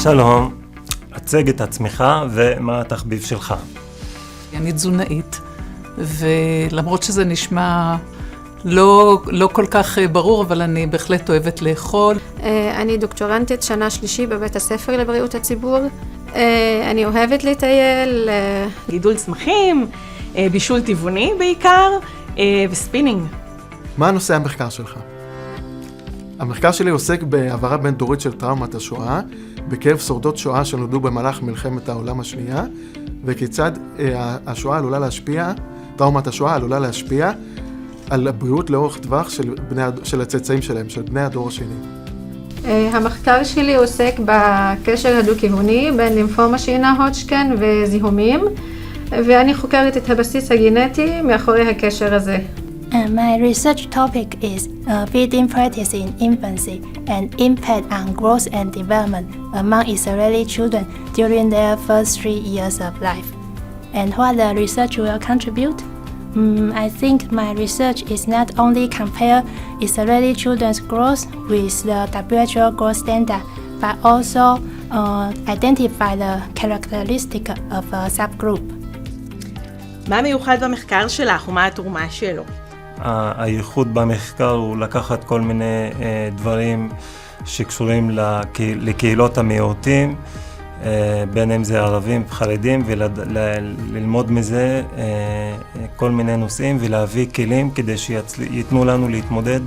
שלום, הצג את עצמך ומה התחביב שלך. אני תזונאית, ולמרות שזה נשמע לא כל כך ברור, אבל אני בהחלט אוהבת לאכול. אני דוקטורנטית שנה שלישי בבית הספר לבריאות הציבור. אני אוהבת לטייל. גידול צמחים, בישול טבעוני בעיקר, וספינינג. מה הנושא המחקר שלך? המחקר שלי עוסק בעברה בין דורית של טראומת השואה, בקרב שורדות שואה שנולדו במהלך מלחמת העולם השנייה, וכיצד טראומת השואה עלולה להשפיע על הבריאות לאורך טווח של הצאצאים שלהם, של בני הדור השני. המחקר שלי עוסק בקשר הדו-כיווני בין לימפומה שאינה הודג'קין וזיהומים, ואני חוקרת את הבסיס הגנטי מאחורי הקשר הזה. My research topic is feeding practice in infancy and impact on growth and development among Israeli children during their first 3 years of life. And what the research will contribute? I think my research is not only compare Israeli children's growth with the WHO growth standard, but also identify the characteristic of a subgroup. מה מיוחד במחקר שלך ומה התרומה שלו? הייחוד במחקר הוא לקחת כל מיני דברים שקשורים לקהילות המיעוטים, בין אם זה ערבים וחרדים, וללמוד מזה כל מיני נושאים ולהביא כלים כדי שיתנו לנו להתמודד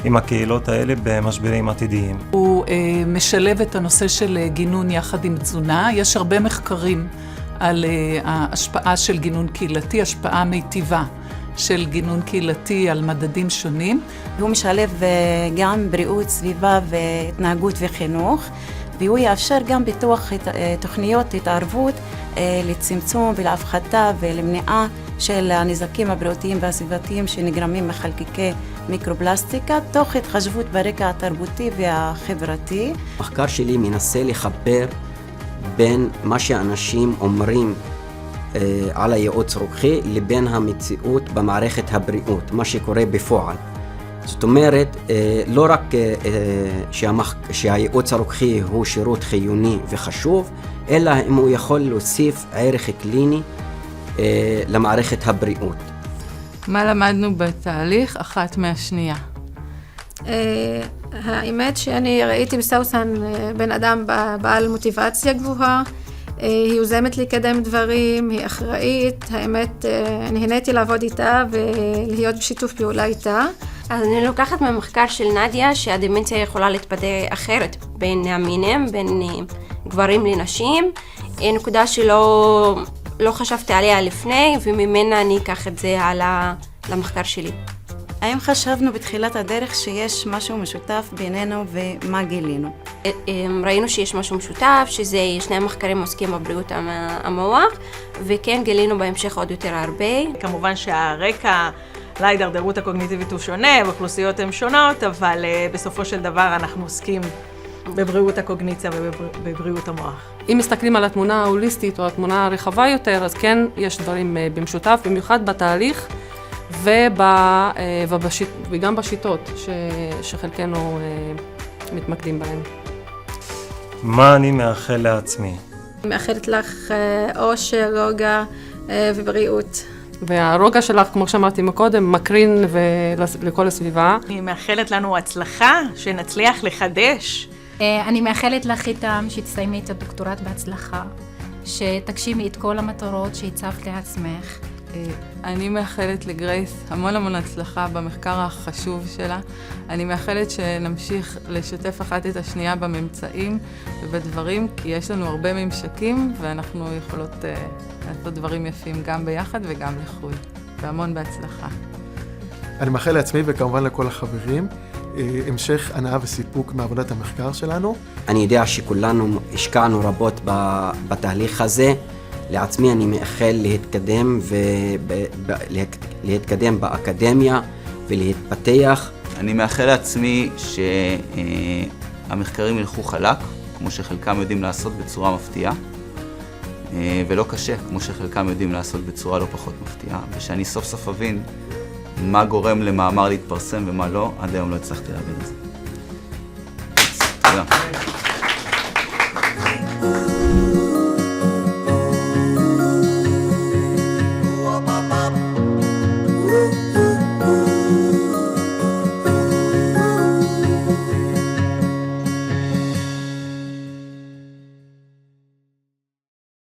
עם הקהילות האלה במשברים עתידיים. הוא משלב את הנושא של גינון יחד עם תזונה. יש הרבה מחקרים על ההשפעה של גינון קהילתי, השפעה מיטיבה של גינון קהילתי על מדדים שונים. הוא משלב גם בריאות, סביבה והתנהגות וחינוך, והוא יאפשר גם פיתוח תוכניות התערבות לצמצום ולהפחתה ולמניעה של הנזקים הבריאותיים והסביבתיים שנגרמים מחלקיקי מיקרופלסטיקה, תוך התחשבות ברקע התרבותי והחברתי. המחקר שלי מנסה לחבר בין מה שאנשים אומרים על הייעוץ רוקחי לבין המציאות במערכת הבריאות, מה שקורה בפועל. זאת אומרת, לא רק שהייעוץ הרוקחי הוא שירות חיוני וחשוב, אלא אם הוא יכול להוסיף ערך קליני למערכת הבריאות. מה למדנו בתהליך אחת מהשנייה? האמת שאני ראיתי בסאוסן בן אדם בעל מוטיבציה גבוהה, היא יוזמת לקדם דברים, היא אחראית, האמת נהניתי לעבוד איתה ולהיות בשיתוף פעולה איתה. אז אני לוקחת מהמחקר של נדיה שהדמנציה יכולה להתפתח אחרת בין המינים, בין גברים לנשים, נקודה שלא חשבתי עליה לפני וממנה אני אקח את זה למחקר שלי. האם חשבנו בתחילת הדרך שיש משהו משותף בינינו ומה גילינו? ראינו שיש משהו משותף, שזה שני המחקרים עוסקים בבריאות המוח, וכן גילינו בהמשך עוד יותר הרבה. כמובן שהרקע להידרדרות הקוגניטיבית הוא שונה, באוכלוסיות הן שונות, אבל בסופו של דבר אנחנו עוסקים בבריאות הקוגניציה ובבריאות המוח. אם מסתכלים על התמונה ההוליסטית או התמונה הרחבה יותר, אז כן יש דברים במשותף, במיוחד בתהליך וגם בשיטות שחלקנו מתמקדים בהן. מה אני מאחל לעצמי? אני מאחלת לך אושר, רוגע ובריאות. והרוגע שלך, כמו שאמרתי מקודם, מקרין לכל הסביבה. אני מאחלת לנו הצלחה, שנצליח לחדש. אני מאחלת לך איתם שתסיימי את הדוקטורט בהצלחה, שתגשימי את כל המטרות שהצבת לעצמך. אני מאחלת לגרייס המון הצלחה במחקר החשוב שלה. אני מאחלת שנמשיך לשתף אחת את השנייה בממצאים ובדברים, כי יש לנו הרבה ממשקים ואנחנו יכולות לעשות דברים יפים גם ביחד וגם לחוד. והמון בהצלחה. אני מאחל לעצמי וכמובן לכל החברים המשך הנאה וסיפוק מעבודת המחקר שלנו. אני יודע שכולנו השקענו רבות בתהליך הזה. לעצמי אני מאחל להתקדם באקדמיה ולהתפתח. אני מאחל לעצמי שהמחקרים ילכו חלק, כמו שחלקם יודעים לעשות בצורה מפתיעה, ולא קשה, כמו שחלקם יודעים לעשות בצורה לא פחות מפתיעה, ושאני סוף סוף אבין מה גורם למאמר להתפרסם ומה לא, עד היום לא הצלחתי להבין את זה.